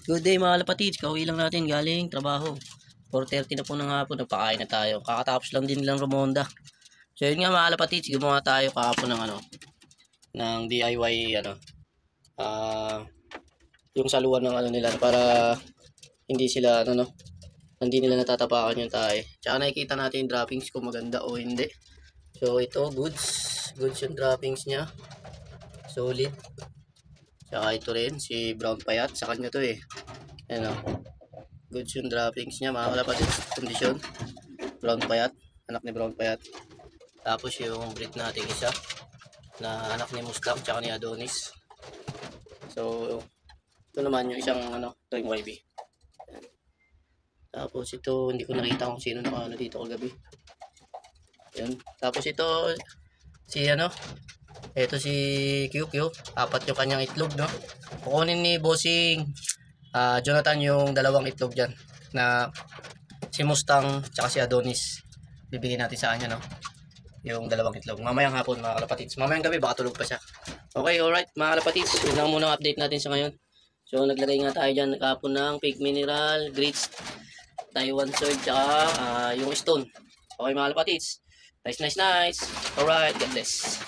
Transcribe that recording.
Good day mga kalapatids, kauwi lang natin galing trabaho. 4:30 na po ng hapon, nagpakain na tayo. Kakatapos lang din nilang rumonda. So yun nga mga kalapatids, gumawa tayo kahapon ng ng DIY yung saluan ng nila para hindi sila hindi nila natatapakan yung tae. Tsaka nakikita natin yung droppings kung maganda o hindi. So ito goods yung droppings niya. Solid. Tsaka ito rin si brown payat, sa kanya to eh. Goods yung droppings niya mga kalapatids. Kondisyon brown payat, anak ni brown payat. Tapos yung breed natin isa na anak ni Mustang tsaka ni Adonis. So ito naman yung isang ito yung YB. Tapos ito hindi ko nakita kung sino naka dito kagabi. Yan. Tapos ito si ito si QQ, apat yung kanyang itlog, no? Kukunin ni Bossing Jonathan yung dalawang itlog dyan na si Mustang tsaka si Adonis. Bibigyan natin sa kanya, no? Yung dalawang itlog. Mamayang hapon mga kalapatids. Mamayang gabi baka tulog pa siya. Okay, alright mga kalapatids. Yun lang muna ang update natin sa ngayon. So naglagay nga tayo dyan kahapon ng fake mineral, grits, Taiwan sword, tsaka yung stone. Okay mga kalapatids. Nice. Alright, God bless.